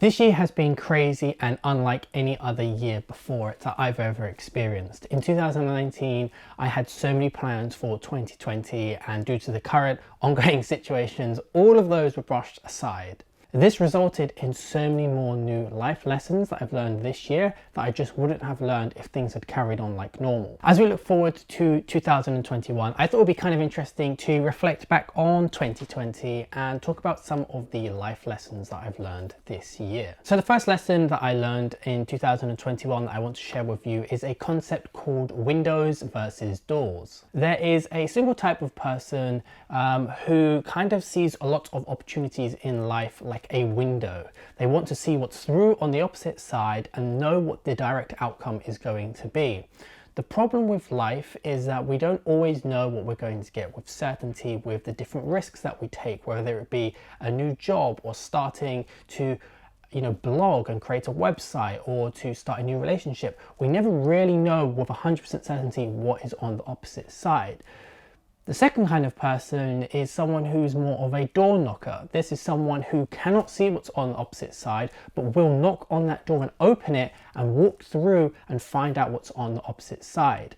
This year has been crazy and unlike any other year before it that I've ever experienced. In 2019, I had so many plans for 2020, and due to the current ongoing situations, all of those were brushed aside. This resulted in so many more new life lessons that I've learned this year that I just wouldn't have learned if things had carried on like normal. As we look forward to 2021, I thought it would be kind of interesting to reflect back on 2020 and talk about some of the life lessons that I've learned this year. So the first lesson that I learned in 2021 that I want to share with you is a concept called windows versus doors. There is a single type of person who kind of sees a lot of opportunities in life like a window. They want to see what's through on the opposite side and know what the direct outcome is going to be. The problem with life is that we don't always know what we're going to get with certainty with the different risks that we take, whether it be a new job or starting to blog and create a website or to start a new relationship. We never really know with 100% certainty what is on the opposite side. The second kind of person is someone who's more of a door knocker. This is someone who cannot see what's on the opposite side, but will knock on that door and open it and walk through and find out what's on the opposite side.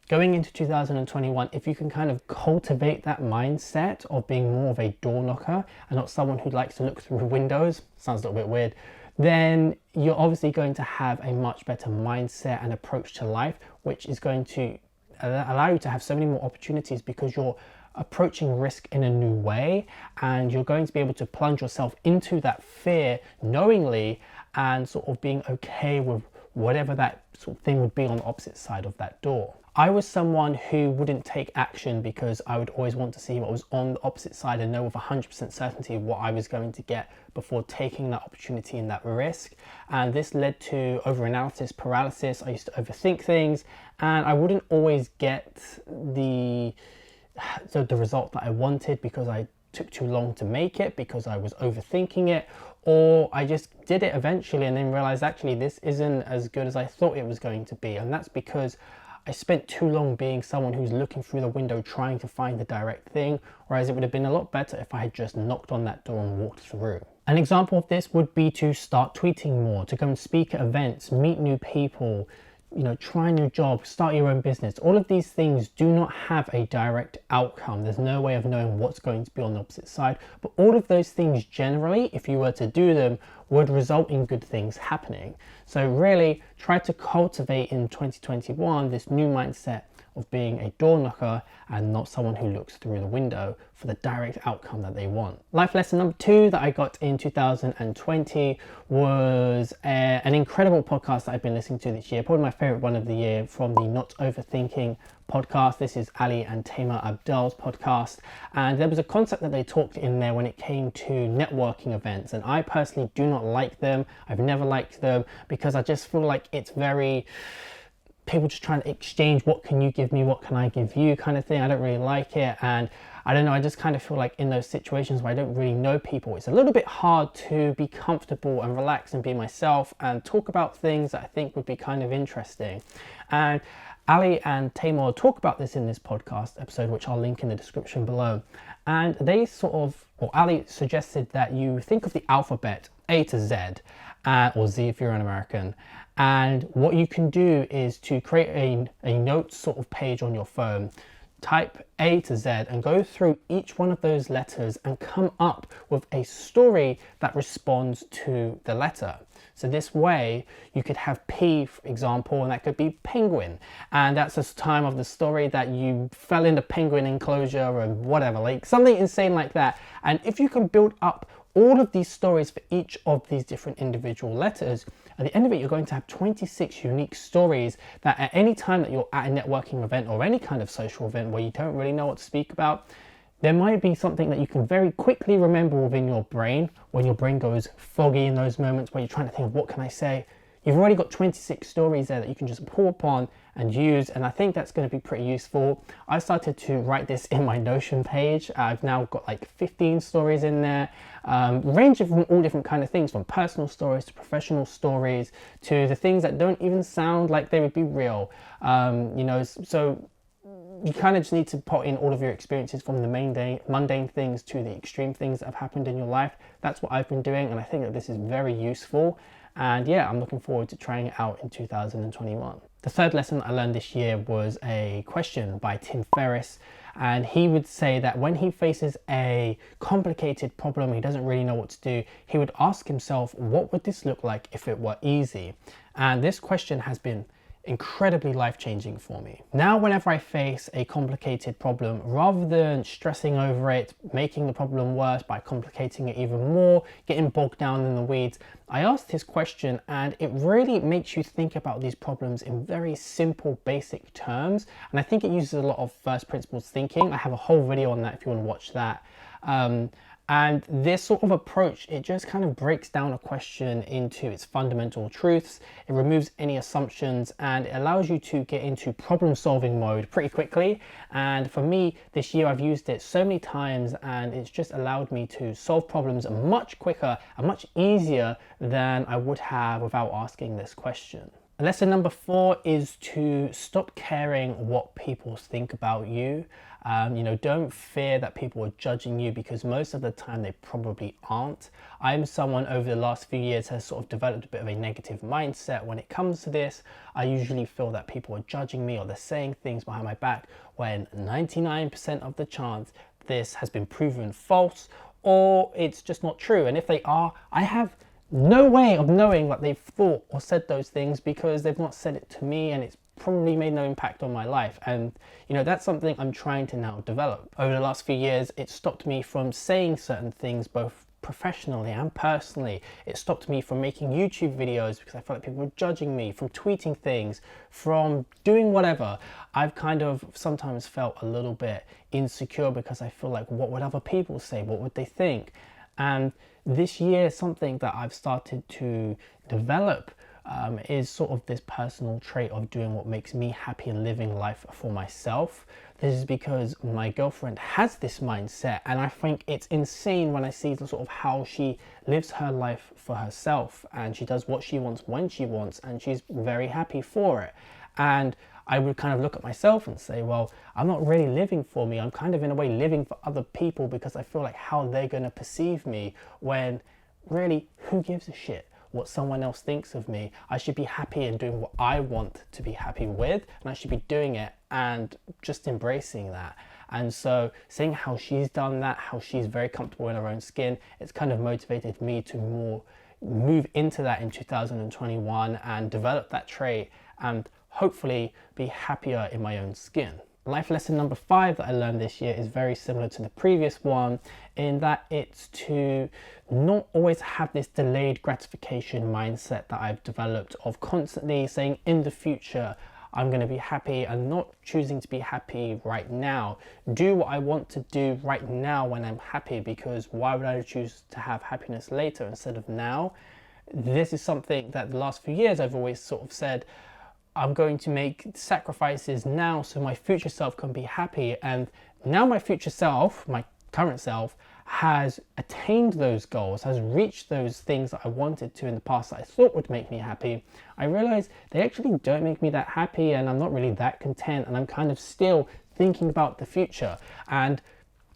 Going into 2021, if you can kind of cultivate that mindset of being more of a door knocker and not someone who likes to look through windows, sounds a little bit weird, then you're obviously going to have a much better mindset and approach to life, which is going to allow you to have so many more opportunities because you're approaching risk in a new way, and you're going to be able to plunge yourself into that fear knowingly and sort of being okay with whatever that sort of thing would be on the opposite side of that door. I was someone who wouldn't take action because I would always want to see what was on the opposite side and know with 100% certainty what I was going to get before taking that opportunity and that risk. And this led to overanalysis paralysis. I used to overthink things and I wouldn't always get the result that I wanted because I took too long to make it, because I was overthinking it, or I just did it eventually and then realized actually this isn't as good as I thought it was going to be. And that's because I spent too long being someone who's looking through the window trying to find the direct thing, whereas it would have been a lot better if I had just knocked on that door and walked through. An example of this would be to start tweeting more, to go and speak at events, meet new people, try a new job, start your own business. All of these things do not have a direct outcome. There's no way of knowing what's going to be on the opposite side, but all of those things generally, if you were to do them, would result in good things happening. So really try to cultivate in 2021 this new mindset of being a door knocker and not someone who looks through the window for the direct outcome that they want. Life lesson number 2 that I got in 2020 was an incredible podcast that I've been listening to this year, probably my favorite one of the year, from the Not Overthinking podcast. This is Ali and Tamer Abdel's podcast, and there was a concept that they talked in there when it came to networking events, and I personally do not like them. I've never liked them because I just feel like it's very people just trying to exchange, what can you give me, what can I give you kind of thing. I don't really like it, and I don't know, I just kind of feel like in those situations where I don't really know people, it's a little bit hard to be comfortable and relax and be myself and talk about things that I think would be kind of interesting. And Ali and Tamer talk about this in this podcast episode, which I'll link in the description below. And they Ali suggested that you think of the alphabet A to Z, or Z if you're an American. And what you can do is to create a notes sort of page on your phone, type A to Z and go through each one of those letters and come up with a story that responds to the letter. So this way you could have P, for example, and that could be penguin. And that's a time of the story that you fell in the penguin enclosure or whatever, like something insane like that. And if you can build up all of these stories for each of these different individual letters, at the end of it, you're going to have 26 unique stories that at any time that you're at a networking event or any kind of social event where you don't really know what to speak about, there might be something that you can very quickly remember within your brain when your brain goes foggy in those moments where you're trying to think of what can I say. You've already got 26 stories there that you can just pull upon and use, and I think that's going to be pretty useful. I started to write this in my Notion page. I've now got like 15 stories in there, ranging from all different kind of things, from personal stories to professional stories to the things that don't even sound like they would be real. So you kind of just need to put in all of your experiences from the mundane things to the extreme things that have happened in your life. That's what I've been doing, and I think that this is very useful. And yeah, I'm looking forward to trying it out in 2021. The third lesson I learned this year was a question by Tim Ferriss, and he would say that when he faces a complicated problem, he doesn't really know what to do, he would ask himself, what would this look like if it were easy? And this question has been incredibly life-changing for me. Now, whenever I face a complicated problem, rather than stressing over it, making the problem worse by complicating it even more, getting bogged down in the weeds, I asked this question, and it really makes you think about these problems in very simple, basic terms. And I think it uses a lot of first principles thinking. I have a whole video on that if you want to watch that. And this sort of approach, it just kind of breaks down a question into its fundamental truths. It removes any assumptions, and it allows you to get into problem solving mode pretty quickly. And for me, this year I've used it so many times, and it's just allowed me to solve problems much quicker and much easier than I would have without asking this question. Lesson number 4 is to stop caring what people think about you. Don't fear that people are judging you, because most of the time they probably aren't. I'm someone over the last few years has sort of developed a bit of a negative mindset when it comes to this. I usually feel that people are judging me or they're saying things behind my back, when 99% of the chance this has been proven false, or it's just not true. And if they are, I have no way of knowing that they've thought or said those things, because they've not said it to me, and it's probably made no impact on my life. And that's something I'm trying to now develop. Over the last few years, it stopped me from saying certain things, both professionally and personally. It stopped me from making YouTube videos because I felt like people were judging me, from tweeting things, from doing whatever. I've kind of sometimes felt a little bit insecure because I feel like, what would other people say? What would they think? And this year, something that I've started to develop is sort of this personal trait of doing what makes me happy and living life for myself. This is because my girlfriend has this mindset, and I think it's insane when I see the sort of how she lives her life for herself, and she does what she wants when she wants, and she's very happy for it. And I would kind of look at myself and say, well, I'm not really living for me. I'm kind of in a way living for other people, because I feel like how they're going to perceive me, when really, who gives a shit what someone else thinks of me? I should be happy and doing what I want to be happy with, and I should be doing it and just embracing that. And so seeing how she's done that, how she's very comfortable in her own skin, it's kind of motivated me to more move into that in 2021 and develop that trait and hopefully be happier in my own skin. Life lesson number 5 that I learned this year is very similar to the previous one, in that it's to not always have this delayed gratification mindset that I've developed of constantly saying in the future I'm going to be happy, and not choosing to be happy right now. Do what I want to do right now when I'm happy, because why would I choose to have happiness later instead of now? This is something that the last few years I've always sort of said, I'm going to make sacrifices now so my future self can be happy. And now my future self, my current self, has attained those goals, has reached those things that I wanted to in the past that I thought would make me happy. I realize they actually don't make me that happy, and I'm not really that content, and I'm kind of still thinking about the future. And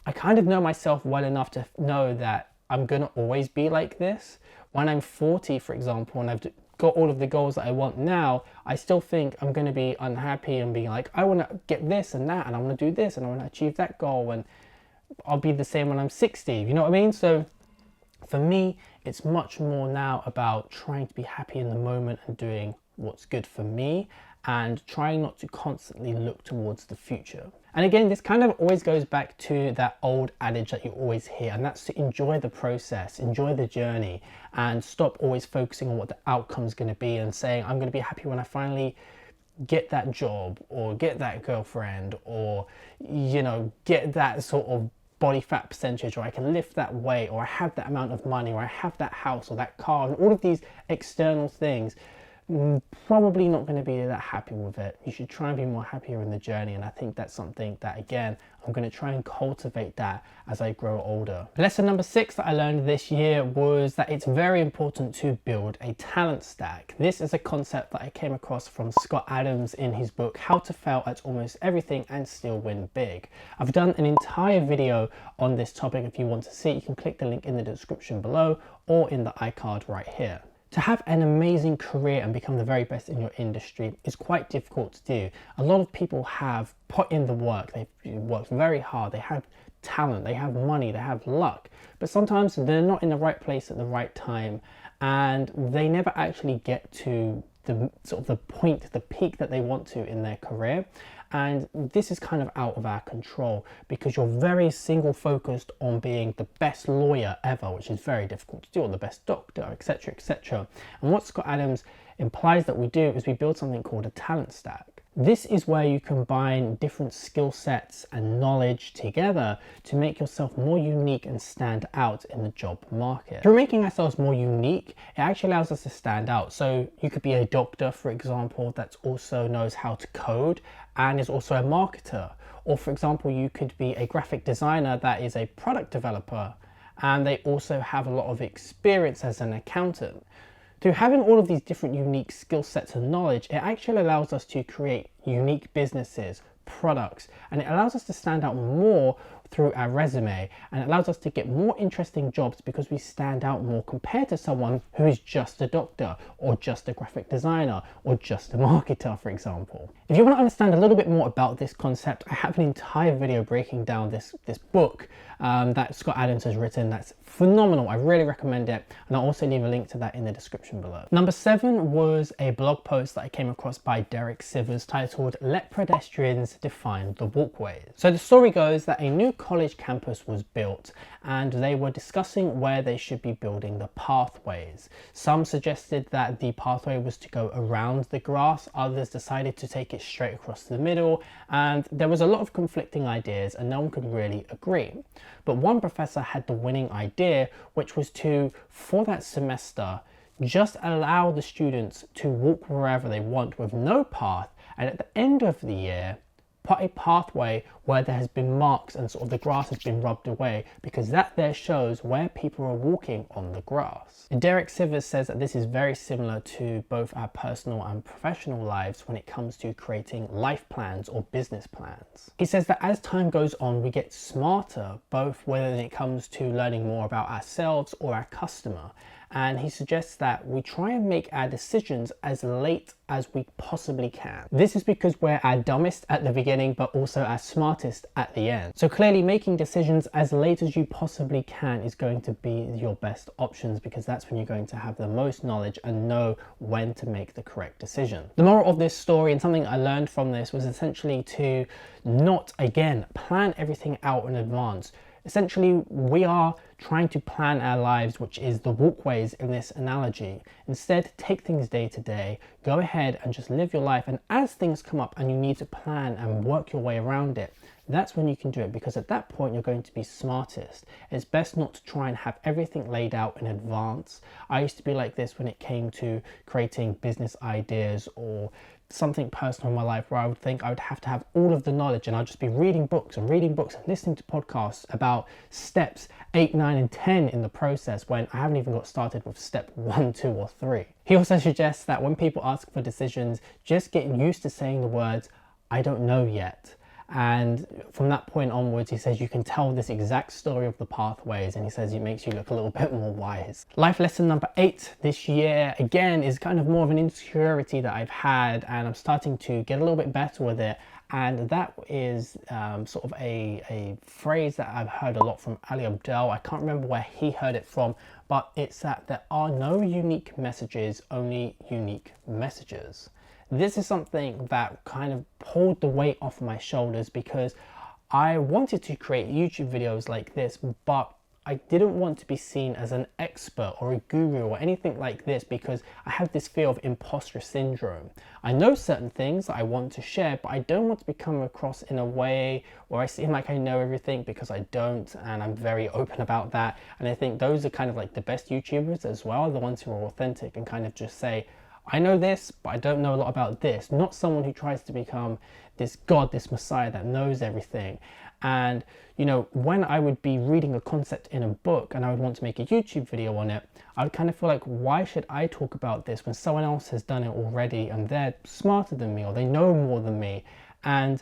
I kind of know myself well enough to know that I'm going to always be like this. When I'm 40, for example, and I've got all of the goals that I want now, I still think I'm going to be unhappy and being like, I want to get this and that, and I want to do this, and I want to achieve that goal, and I'll be the same when I'm 60, you know what I mean? So for me, it's much more now about trying to be happy in the moment and doing what's good for me, and trying not to constantly look towards the future. And again, this kind of always goes back to that old adage that you always hear, and that's to enjoy the process, enjoy the journey, and stop always focusing on what the outcome's going to be and saying, I'm going to be happy when I finally get that job, or get that girlfriend, or, get that sort of body fat percentage, or I can lift that weight, or I have that amount of money, or I have that house or that car, and all of these external things. probably not going to be that happy with it. You should try and be more happier in the journey, and I think that's something that, again, I'm going to try and cultivate that as I grow older. Lesson number 6 that I learned this year was that it's very important to build a talent stack. This is a concept that I came across from Scott Adams in his book How to Fail at Almost Everything and Still Win Big. I've done an entire video on this topic. If you want to see, you can click the link in the description below or in the iCard right here. To have an amazing career and become the very best in your industry is quite difficult to do. A lot of people have put in the work, they've worked very hard, they have talent, they have money, they have luck, but sometimes they're not in the right place at the right time, and they never actually get to the point, the peak that they want to in their career. And this is kind of out of our control because you're very single focused on being the best lawyer ever, which is very difficult to do, or the best doctor, etc., etc. And what Scott Adams implies that we do is we build something called a talent stack. This is where you combine different skill sets and knowledge together to make yourself more unique and stand out in the job market. Through making ourselves more unique, it actually allows us to stand out. So you could be a doctor, for example, that also knows how to code and is also a marketer. Or for example, you could be a graphic designer that is a product developer and they also have a lot of experience as an accountant. Through having all of these different unique skill sets and knowledge, it actually allows us to create unique businesses, products, and it allows us to stand out more through our resume, and it allows us to get more interesting jobs because we stand out more compared to someone who is just a doctor or just a graphic designer or just a marketer, for example. If you want to understand a little bit more about this concept, I have an entire video breaking down this book that Scott Adams has written that's phenomenal. I really recommend it, and I'll also leave a link to that in the description below. Number 7 was a blog post that I came across by Derek Sivers titled "Let Pedestrians Define the Walkways." So the story goes that a new college campus was built and they were discussing where they should be building the pathways. Some suggested that the pathway was to go around the grass, others decided to take it straight across the middle, and there was a lot of conflicting ideas and no one could really agree. But one professor had the winning idea, which was to, for that semester, just allow the students to walk wherever they want with no path, and at the end of the year put a pathway where there has been marks and sort of the grass has been rubbed away, because that there shows where people are walking on the grass. Derek Sivers says that this is very similar to both our personal and professional lives when it comes to creating life plans or business plans. He says that as time goes on, we get smarter, both when it comes to learning more about ourselves or our customer. And he suggests that we try and make our decisions as late as we possibly can. This is because we're our dumbest at the beginning, but also our smartest at the end. So clearly making decisions as late as you possibly can is going to be your best options, because that's when you're going to have the most knowledge and know when to make the correct decision. The moral of this story, and something I learned from this, was essentially to not, again, plan everything out in advance. Essentially, we are trying to plan our lives, which is the walkways in this analogy. Instead, take things day to day, go ahead and just live your life. And as things come up and you need to plan and work your way around it, that's when you can do it, because at that point you're going to be smartest. It's best not to try and have everything laid out in advance. I used to be like this when it came to creating business ideas or something personal in my life, where I would think I would have to have all of the knowledge, and I'd just be reading books and listening to podcasts about steps 8, 9 and 10 in the process, when I haven't even got started with step 1, 2 or 3. He also suggests that when people ask for decisions, just get used to saying the words, "I don't know yet." And from that point onwards, he says you can tell this exact story of the pathways, and he says it makes you look a little bit more wise. Life lesson number 8 this year, again, is kind of more of an insecurity that I've had, and I'm starting to get a little bit better with it. And that is sort of a phrase that I've heard a lot from Ali Abdel. I can't remember where he heard it from, but it's that there are no unique messages, only unique messages. This is something that kind of pulled the weight off my shoulders, because I wanted to create YouTube videos like this, but I didn't want to be seen as an expert or a guru or anything like this, because I have this fear of imposter syndrome. I know certain things that I want to share, but I don't want to be coming across in a way where I seem like I know everything, because I don't, and I'm very open about that. And I think those are kind of like the best YouTubers as well, the ones who are authentic and kind of just say, I know this, but I don't know a lot about this. Not someone who tries to become this God, this Messiah that knows everything. And, you know, when I would be reading a concept in a book and I would want to make a YouTube video on it, I would kind of feel like, why should I talk about this when someone else has done it already and they're smarter than me or they know more than me? And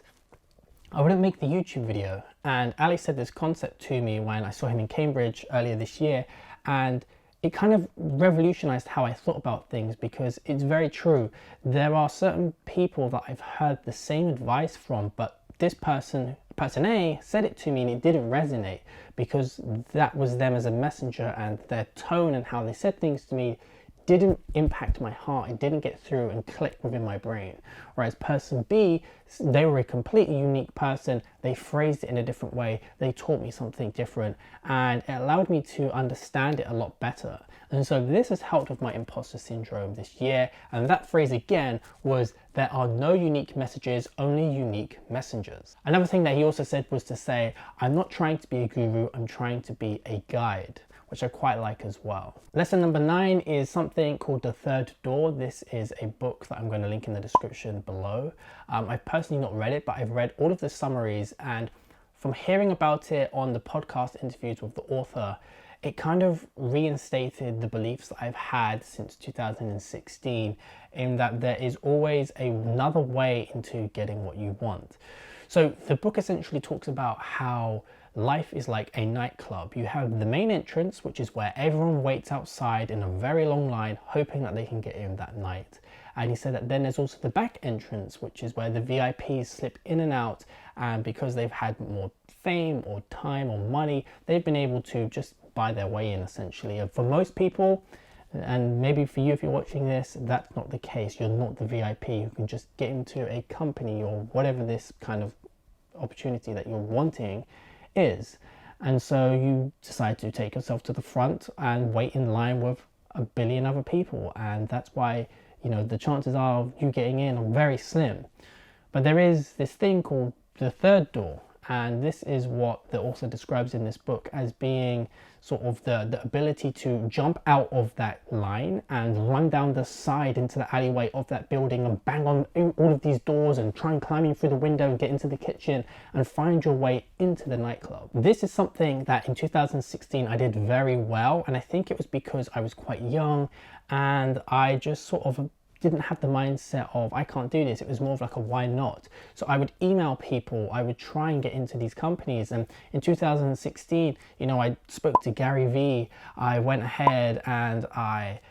I wouldn't make the YouTube video. And Ali said this concept to me when I saw him in Cambridge earlier this year, and it kind of revolutionized how I thought about things, because it's very true. There are certain people that I've heard the same advice from, but this person A, said it to me and it didn't resonate because that was them as a messenger, and their tone and how they said things to me didn't impact my heart. It didn't get through and click within my brain. Whereas person B, they were a completely unique person. They phrased it in a different way. They taught me something different, and it allowed me to understand it a lot better. And so this has helped with my imposter syndrome this year. And that phrase again was, there are no unique messages, only unique messengers. Another thing that he also said was to say, I'm not trying to be a guru, I'm trying to be a guide, which I quite like as well. Lesson number 9 is something called The Third Door. This is a book that I'm going to link in the description below. I've personally not read it, but I've read all of the summaries, and from hearing about it on the podcast interviews with the author, it kind of reinstated the beliefs that I've had since 2016, in that there is always another way into getting what you want. So the book essentially talks about how life is like a nightclub. You have the main entrance, which is where everyone waits outside in a very long line, hoping that they can get in that night. And he said that then there's also the back entrance, which is where the VIPs slip in and out, and because they've had more fame or time or money, they've been able to just buy their way in essentially. And for most people, and maybe for you if you're watching this, that's not the case. You're not the VIP who can just get into a company or whatever this kind of opportunity that you're wanting is. And so you decide to take yourself to the front and wait in line with a billion other people, and that's why, you know, the chances of you getting in are very slim. But there is this thing called the third door, and this is what the author describes in this book as being sort of the ability to jump out of that line and run down the side into the alleyway of that building and bang on all of these doors and try and climb in through the window and get into the kitchen and find your way into the nightclub. This is something that in 2016 I did very well, and I think it was because I was quite young and I just sort of didn't have the mindset of I can't do this. It was more of like a why not. So I would email people, I would try and get into these companies. And in 2016, you know, I spoke to Gary Vee. I went ahead and I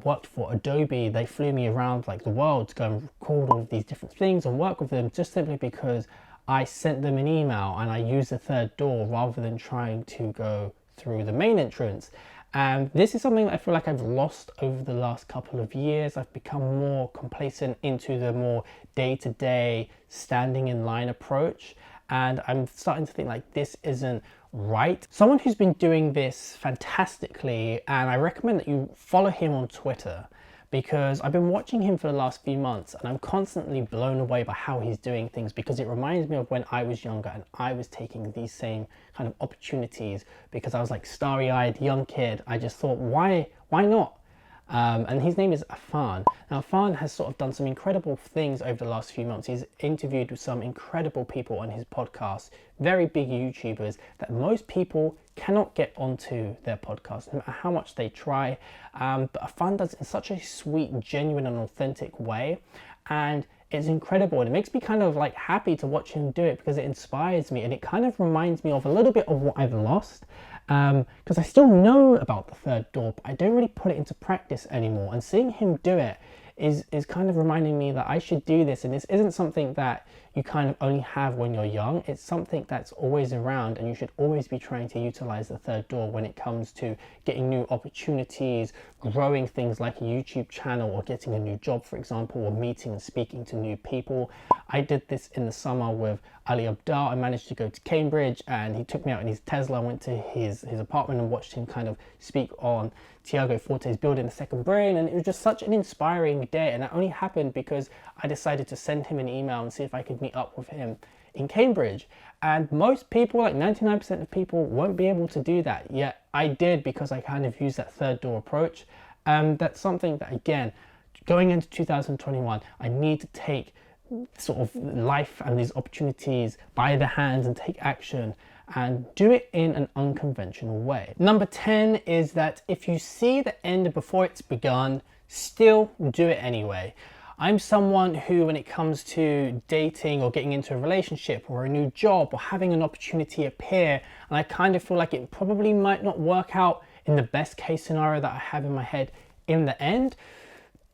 worked for Adobe. They flew me around like the world to go and record all of these different things and work with them, just simply because I sent them an email and I used the third door rather than trying to go through the main entrance. And this is something that I feel like I've lost over the last couple of years. I've become more complacent into the more day-to-day standing in line approach. And I'm starting to think like this isn't right. Someone who's been doing this fantastically, and I recommend that you follow him on Twitter, because I've been watching him for the last few months and I'm constantly blown away by how he's doing things, because it reminds me of when I was younger and I was taking these same kind of opportunities because I was like starry-eyed young kid. I just thought, why not? And his name is Afan. Now Afan has sort of done some incredible things over the last few months. He's interviewed with some incredible people on his podcast, very big YouTubers that most people cannot get onto their podcast, no matter how much they try. But Afan does it in such a sweet, genuine and authentic way, and it's incredible, and it makes me kind of like happy to watch him do it because it inspires me, and it kind of reminds me of a little bit of what I've lost, because I still know about the third door, but I don't really put it into practice anymore. And seeing him do it is kind of reminding me that I should do this, and this isn't something that you kind of only have when you're young. It's something that's always around, and you should always be trying to utilize the third door when it comes to getting new opportunities, growing things like a YouTube channel, or getting a new job, for example, or meeting and speaking to new people. I did this in the summer with Ali Abdal. I managed to go to Cambridge and he took me out in his Tesla. I went to his apartment and watched him kind of speak on Tiago Forte's Building the Second Brain, and it was just such an inspiring day. And that only happened because I decided to send him an email and see if I could meet up with him in Cambridge. And most people, like 99% of people, won't be able to do that, yet I did, because I kind of used that third door approach. That's something that, again, going into 2021, I need to take sort of life and these opportunities by the hands and take action and do it in an unconventional way. Number 10 is that if you see the end before it's begun, still do it anyway. I'm someone who, when it comes to dating or getting into a relationship or a new job or having an opportunity appear, and I kind of feel like it probably might not work out in the best case scenario that I have in my head in the end,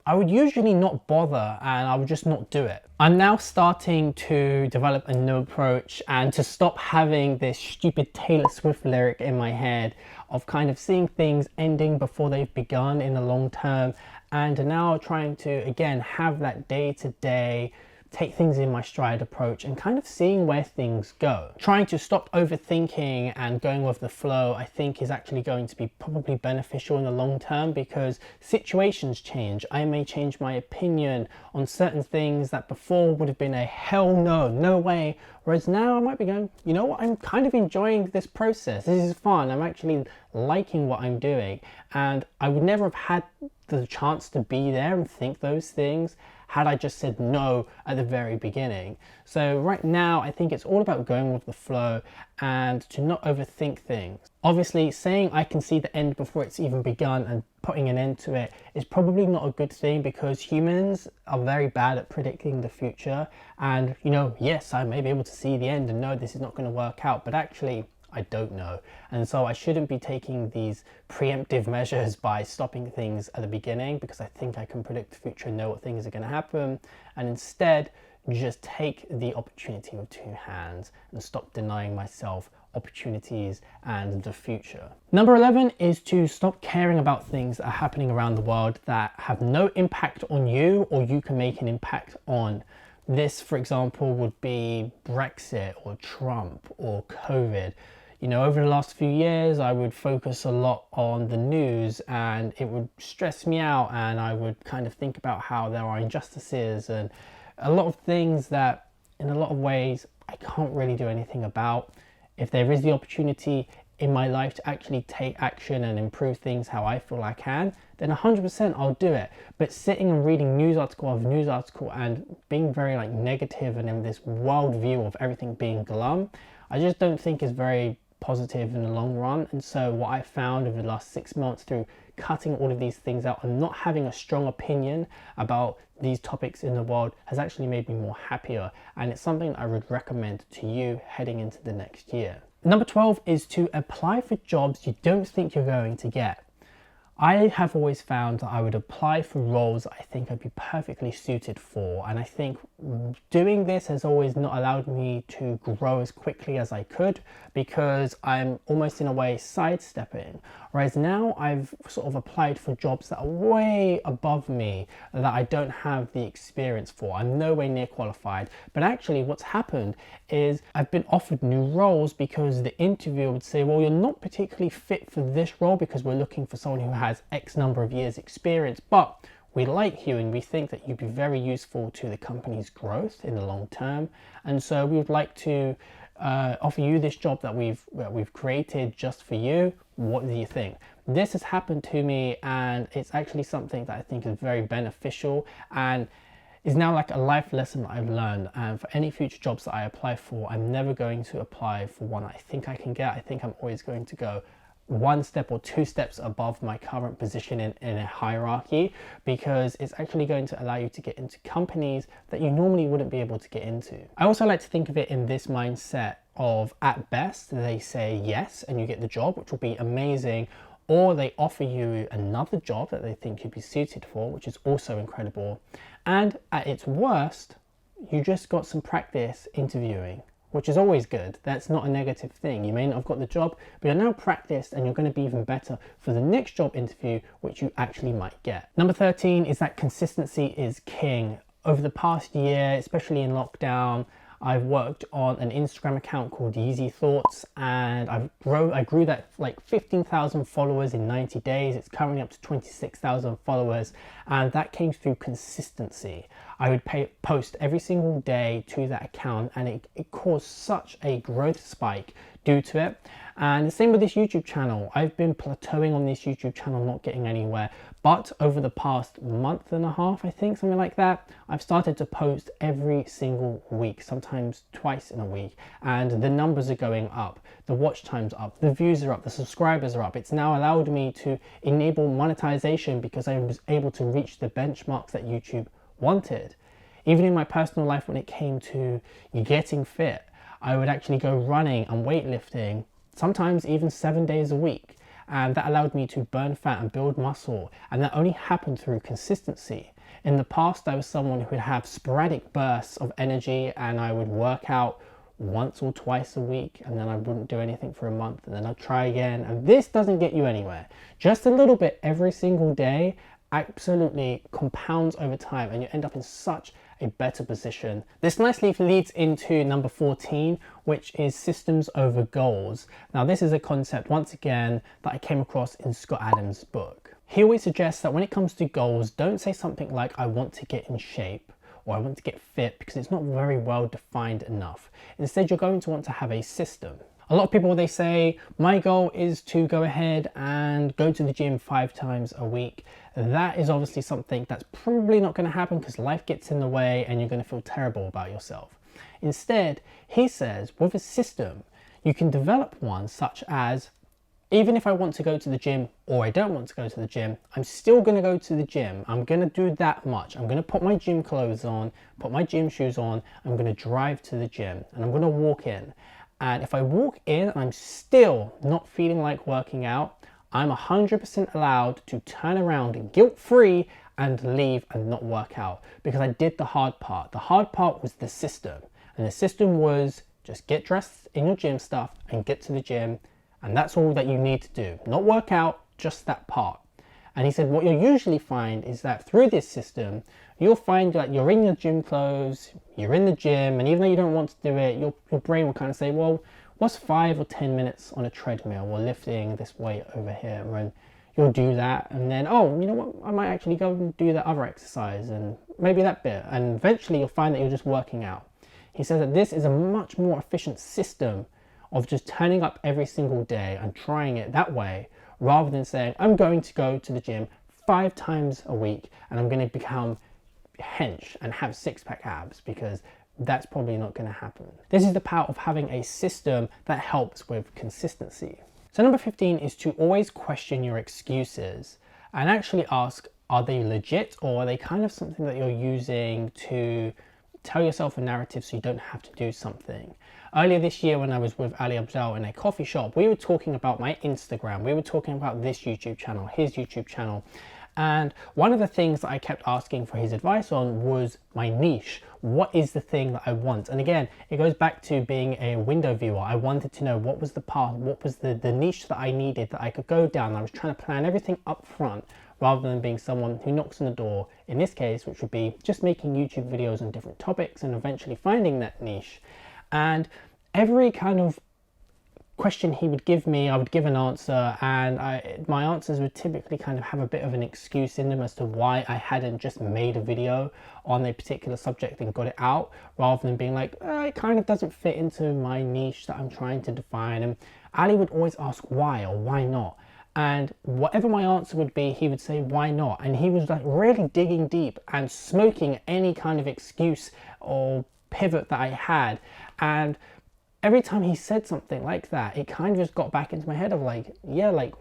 I would usually not bother and I would just not do it. I'm now starting to develop a new approach and to stop having this stupid Taylor Swift lyric in my head of kind of seeing things ending before they've begun in the long term, and now trying to again have that day-to-day take things in my stride approach and kind of seeing where things go. Trying to stop overthinking and going with the flow, I think, is actually going to be probably beneficial in the long term, because situations change. I may change my opinion on certain things that before would have been a hell no, no way. Whereas now I might be going, you know what, I'm kind of enjoying this process. This is fun. I'm actually liking what I'm doing. And I would never have had the chance to be there and think those things had I just said no at the very beginning. So right now, I think it's all about going with the flow and to not overthink things. Obviously, saying I can see the end before it's even begun and putting an end to it is probably not a good thing, because humans are very bad at predicting the future. And, you know, yes, I may be able to see the end and know this is not going to work out, but actually, I don't know. And so I shouldn't be taking these preemptive measures by stopping things at the beginning, because I think I can predict the future and know what things are going to happen. And instead, just take the opportunity with two hands and stop denying myself opportunities and the future. Number 11 is to stop caring about things that are happening around the world that have no impact on you or you can make an impact on. This, for example, would be Brexit or Trump or COVID. You know, over the last few years, I would focus a lot on the news and it would stress me out, and I would kind of think about how there are injustices and a lot of things that in a lot of ways I can't really do anything about. If there is the opportunity in my life to actually take action and improve things how I feel I can, then 100% I'll do it. But sitting and reading news article after news article and being very like negative and in this world view of everything being glum, I just don't think is very positive in the long run. And so what I found over the last 6 months through cutting all of these things out and not having a strong opinion about these topics in the world has actually made me more happier, and it's something that I would recommend to you heading into the next year. Number 12 is to apply for jobs you don't think you're going to get. I have always found that I would apply for roles I think I'd be perfectly suited for, and I think doing this has always not allowed me to grow as quickly as I could, because I'm almost in a way sidestepping. Whereas now I've sort of applied for jobs that are way above me, that I don't have the experience for. I'm nowhere near qualified, but actually what's happened is I've been offered new roles because the interviewer would say, well, you're not particularly fit for this role because we're looking for someone who has X number of years experience, but we like you and we think that you'd be very useful to the company's growth in the long term, and so we would like to offer you this job that we've created just for you. What do you think? This has happened to me, and it's actually something that I think is very beneficial and is now like a life lesson that I've learned. And for any future jobs that I apply for, I'm never going to apply for one I think I can get. I think I'm always going to go one step or two steps above my current position in a hierarchy, because it's actually going to allow you to get into companies that you normally wouldn't be able to get into. I also like to think of it in this mindset of, at best, they say yes and you get the job, which will be amazing, or they offer you another job that they think you'd be suited for, which is also incredible. And at its worst, you just got some practice interviewing, which is always good. That's not a negative thing. You may not have got the job, but you're now practiced and you're going to be even better for the next job interview, which you actually might get. Number 13 is that consistency is king. Over the past year, especially in lockdown, I've worked on an Instagram account called Yeezy Thoughts, and I grew that like 15,000 followers in 90 days. It's currently up to 26,000 followers, and that came through consistency. I would post every single day to that account, and it caused such a growth spike due to it. And the same with this YouTube channel. I've been plateauing on this YouTube channel, not getting anywhere. But over the past month and a half, I think, something like that, I've started to post every single week, sometimes twice in a week. And the numbers are going up, the watch time's up, the views are up, the subscribers are up. It's now allowed me to enable monetization because I was able to reach the benchmarks that YouTube wanted. Even in my personal life, when it came to getting fit, I would actually go running and weightlifting, sometimes even 7 days a week. And that allowed me to burn fat and build muscle. And that only happened through consistency. In the past, I was someone who would have sporadic bursts of energy, and I would work out once or twice a week, and then I wouldn't do anything for a month, and then I'd try again. And this doesn't get you anywhere. Just a little bit every single day absolutely compounds over time, and you end up in such a better position. This nicely leads into number 14, which is systems over goals. Now, this is a concept, once again, that I came across in Scott Adams' book. He always suggests that when it comes to goals, don't say something like, I want to get in shape, or I want to get fit, because it's not very well defined enough. Instead, you're going to want to have a system. A lot of people, they say, my goal is to go ahead and go to the gym 5 times a week. That is obviously something that's probably not going to happen because life gets in the way and you're going to feel terrible about yourself. Instead, he says, with a system, you can develop one such as, even if I want to go to the gym or I don't want to go to the gym, I'm still going to go to the gym. I'm going to do that much. I'm going to put my gym clothes on, put my gym shoes on. I'm going to drive to the gym and I'm going to walk in. And if I walk in and I'm still not feeling like working out, I'm 100% allowed to turn around guilt-free and leave and not work out, because I did the hard part. The hard part was the system. And the system was just get dressed in your gym stuff and get to the gym. And that's all that you need to do. Not work out, just that part. And he said what you'll usually find is that through this system, you'll find that you're in your gym clothes, you're in the gym, and even though you don't want to do it, your brain will kind of say, well, what's 5 or 10 minutes on a treadmill or lifting this weight over here? And you'll do that, and then, oh, you know what, I might actually go and do that other exercise and maybe that bit. And eventually you'll find that you're just working out. He says that this is a much more efficient system of just turning up every single day and trying it that way, rather than saying, I'm going to go to the gym 5 times a week and I'm going to become hench and have 6-pack abs, because that's probably not going to happen. This is the power of having a system that helps with consistency. So number 15 is to always question your excuses and actually ask, are they legit, or are they kind of something that you're using to tell yourself a narrative so you don't have to do something? Earlier this year, when I was with Ali Abzal in a coffee shop, we were talking about my Instagram. We were talking about this YouTube channel, his YouTube channel. And one of the things that I kept asking for his advice on was my niche. What is the thing that I want? And again, it goes back to being a window viewer. I wanted to know what was the path, what was the niche that I needed, that I could go down. I was trying to plan everything up front rather than being someone who knocks on the door, in this case, which would be just making YouTube videos on different topics and eventually finding that niche. And every kind of question he would give me, I would give an answer, and my answers would typically kind of have a bit of an excuse in them as to why I hadn't just made a video on a particular subject and got it out, rather than being like, it kind of doesn't fit into my niche that I'm trying to define. And Ali would always ask why or why not. And whatever my answer would be, he would say, why not? And he was like really digging deep and smoking any kind of excuse or pivot that I had. And every time he said something like that, it kind of just got back into my head of like, yeah, like,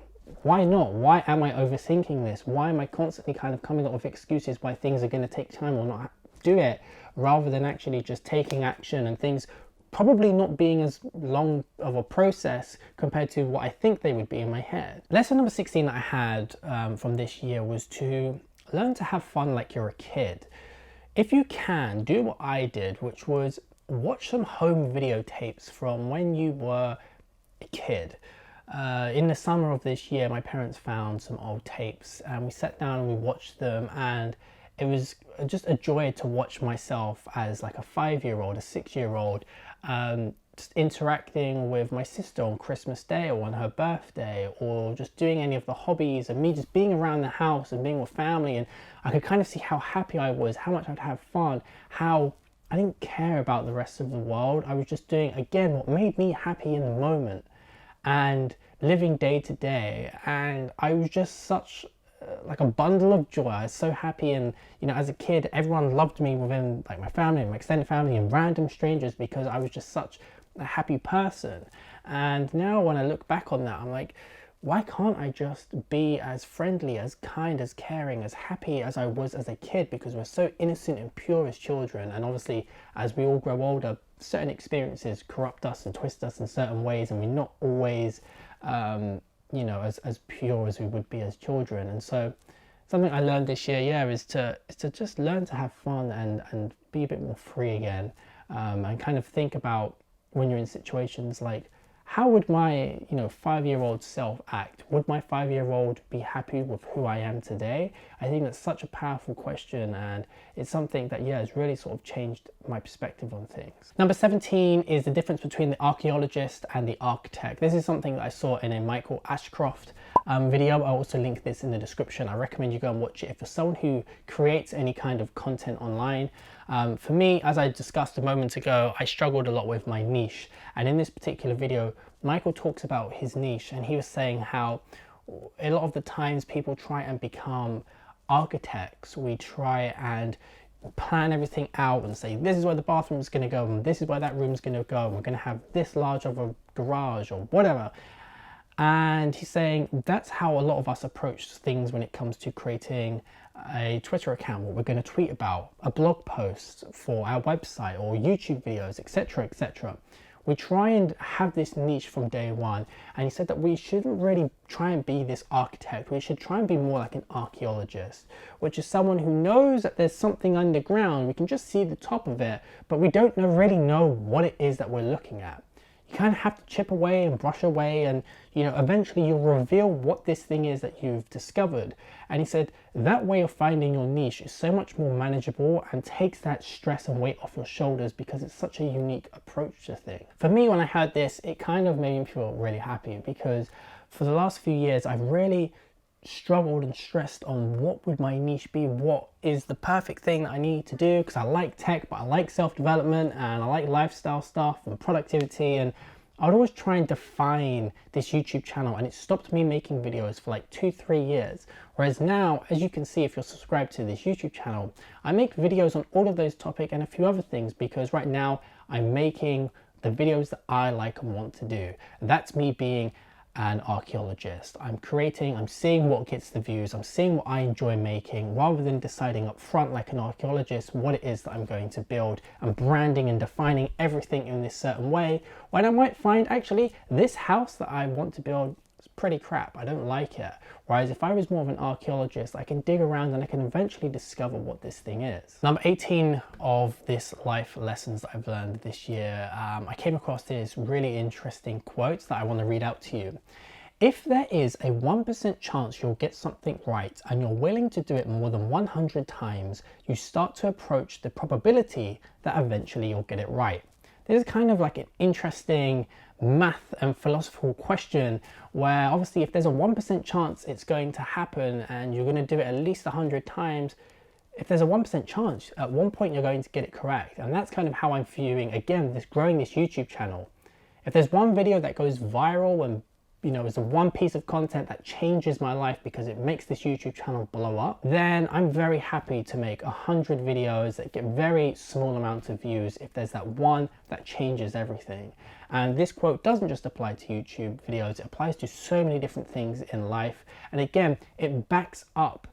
why not? Why am I overthinking this? Why am I constantly kind of coming up with excuses why things are going to take time or not do it, rather than actually just taking action and things probably not being as long of a process compared to what I think they would be in my head. Lesson number 16 that I had from this year was to learn to have fun like you're a kid. If you can, do what I did, which was watch some home videotapes from when you were a kid. In the summer of this year, my parents found some old tapes and we sat down and we watched them, and it was just a joy to watch myself as like a 5-year-old, a 6-year-old, just interacting with my sister on Christmas Day or on her birthday, or just doing any of the hobbies, and me just being around the house and being with family. And I could kind of see how happy I was, how much I'd have fun, how I didn't care about the rest of the world. I was just doing, again, what made me happy in the moment and living day to day. And I was just such like a bundle of joy. I was so happy. And, you know, as a kid, everyone loved me within like my family and my extended family and random strangers because I was just such a happy person. And now when I look back on that, I'm like, why can't I just be as friendly, as kind, as caring, as happy as I was as a kid? Because we're so innocent and pure as children. And obviously, as we all grow older, certain experiences corrupt us and twist us in certain ways, and we're not always, you know, as pure as we would be as children. And so something I learned this year, yeah, is to just learn to have fun and be a bit more free again, and kind of think about when you're in situations like, how would my, you know, 5-year-old self act? Would my 5-year-old be happy with who I am today? I think that's such a powerful question, and it's something that, yeah, has really sort of changed my perspective on things. Number 17 is the difference between the archaeologist and the architect. This is something that I saw in a Michael Ashcroft video. I'll also link this in the description. I recommend you go and watch it if you're someone who creates any kind of content online. For me, as I discussed a moment ago, I struggled a lot with my niche. And in this particular video, Michael talks about his niche, and he was saying how a lot of the times people try and become architects. We try and plan everything out and say, this is where the bathroom is going to go, and this is where that room is going to go, and we're going to have this large of a garage or whatever. And he's saying that's how a lot of us approach things when it comes to creating a Twitter account, what we're going to tweet about, a blog post for our website or YouTube videos, etc., etc. We try and have this niche from day one. And he said that we shouldn't really try and be this architect. We should try and be more like an archaeologist, which is someone who knows that there's something underground. We can just see the top of it, but we don't really know what it is that we're looking at. You kind of have to chip away and brush away, and, you know, eventually you'll reveal what this thing is that you've discovered. And he said that way of finding your niche is so much more manageable and takes that stress and weight off your shoulders because it's such a unique approach to things. For me, when I heard this, it kind of made me feel really happy because for the last few years, I've really struggled and stressed on what would my niche be, what is the perfect thing that I need to do, because I like tech, but I like self-development and I like lifestyle stuff and productivity, and I'd always try and define this YouTube channel, and it stopped me making videos for like 2-3 years. Whereas now, as you can see, if you're subscribed to this YouTube channel, I make videos on all of those topics and a few other things, because right now I'm making the videos that I like and want to do. That's me being an archaeologist. I'm creating, I'm seeing what gets the views, I'm seeing what I enjoy making, rather than deciding up front like an archaeologist what it is that I'm going to build and branding and defining everything in this certain way, when I might find actually this house that I want to build is pretty crap, I don't like it. Whereas if I was more of an archaeologist, I can dig around and I can eventually discover what this thing is. Number 18 of this life lessons that I've learned this year, I came across this really interesting quote that I want to read out to you. If there is a 1% chance you'll get something right and you're willing to do it more than 100 times, you start to approach the probability that eventually you'll get it right. This is kind of like an interesting math and philosophical question where obviously if there's a 1% chance it's going to happen and you're going to do it at least 100 times, if there's a 1% chance, at one point you're going to get it correct. And that's kind of how I'm viewing, again, growing this YouTube channel. If there's one video that goes viral and, you know, is the one piece of content that changes my life because it makes this YouTube channel blow up, then I'm very happy to make 100 videos that get very small amounts of views if there's that one that changes everything. And this quote doesn't just apply to YouTube videos, it applies to so many different things in life. And again, it backs up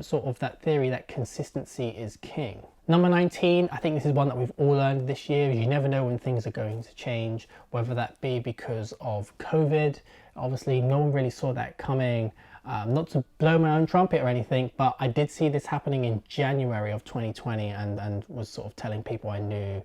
sort of that theory that consistency is king. Number 19, I think this is one that we've all learned this year. You never know when things are going to change, whether that be because of COVID. Obviously, no one really saw that coming. Not to blow my own trumpet or anything, but I did see this happening in January of 2020 and was sort of telling people I knew,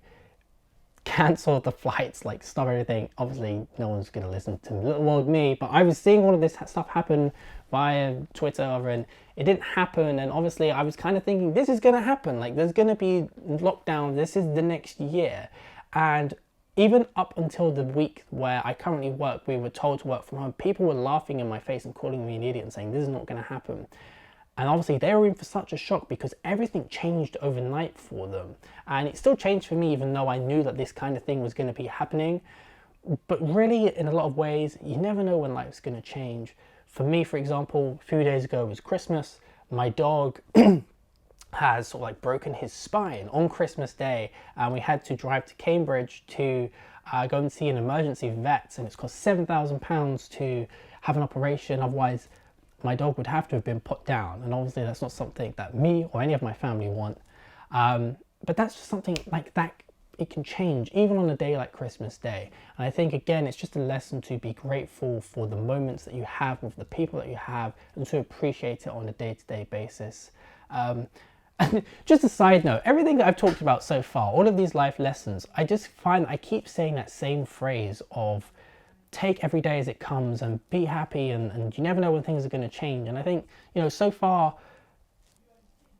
cancel the flights, like stop everything. Obviously, no one's going to listen to little old me, but I was seeing all of this stuff happen via Twitter and it didn't happen. And obviously I was kind of thinking this is going to happen, like there's going to be lockdown, this is the next year. And even up until the week where I currently work, we were told to work from home, people were laughing in my face and calling me an idiot and saying this is not going to happen. And obviously they were in for such a shock because everything changed overnight for them. And it still changed for me, even though I knew that this kind of thing was going to be happening. But really, in a lot of ways, you never know when life's going to change. For me, for example, a few days ago was Christmas. My dog has sort of like broken his spine on Christmas Day, and we had to drive to Cambridge to go and see an emergency vet, and it's cost £7,000 to have an operation. Otherwise my dog would have to have been put down, and obviously that's not something that me or any of my family want. But that's just something like that. It can change even on a day like Christmas Day. And I think, again, it's just a lesson to be grateful for the moments that you have with the people that you have, and to appreciate it on a day-to-day basis. And just a side note, everything that I've talked about so far, all of these life lessons, I just find I keep saying that same phrase of take every day as it comes and be happy, and you never know when things are going to change. And I think, you know, so far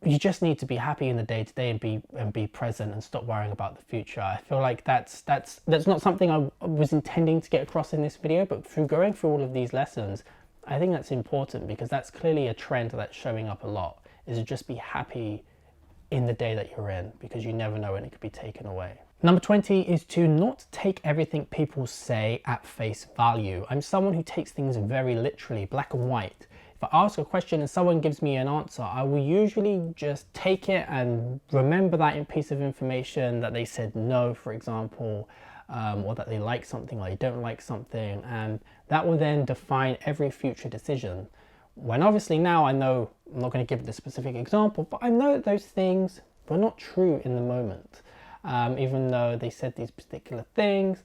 you just need to be happy in the day-to-day and be present and stop worrying about the future. I feel like that's not something I was intending to get across in this video, but through going through all of these lessons, I think that's important, because that's clearly a trend that's showing up a lot, is to just be happy in the day that you're in, because you never know when it could be taken away. Number 20 is to not take everything people say at face value. I'm someone who takes things very literally, black and white. If I ask a question and someone gives me an answer, I will usually just take it and remember that piece of information, that they said no, for example, or that they like something or they don't like something, and that will then define every future decision. When obviously now I know, I'm not going to give the specific example, but I know that those things were not true in the moment. Even though they said these particular things,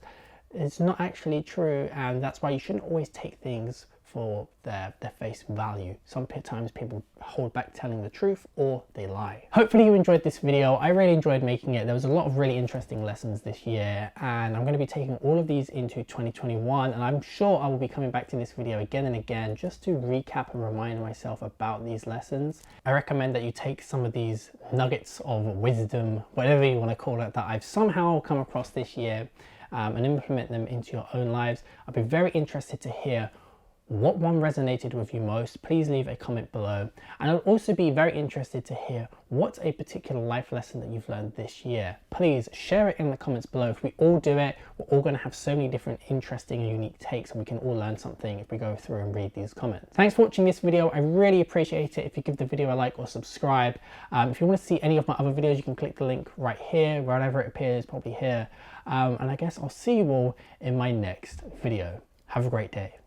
it's not actually true, and that's why you shouldn't always take things for their face value. Sometimes people hold back telling the truth, or they lie. Hopefully you enjoyed this video. I really enjoyed making it. There was a lot of really interesting lessons this year, and I'm going to be taking all of these into 2021, and I'm sure I will be coming back to this video again and again just to recap and remind myself about these lessons. I recommend that you take some of these nuggets of wisdom, whatever you want to call it, that I've somehow come across this year, and implement them into your own lives. I'd be very interested to hear what one resonated with you most. Please leave a comment below, and I'll also be very interested to hear what's a particular life lesson that you've learned this year. Please share it in the comments below. If we all do it, we're all going to have so many different interesting and unique takes, and we can all learn something if we go through and read these comments. Thanks for watching this video. I really appreciate it if you give the video a like or subscribe. If you want to see any of my other videos, you can click the link right here, wherever it appears, probably here. And I guess I'll see you all in my next video. Have a great day.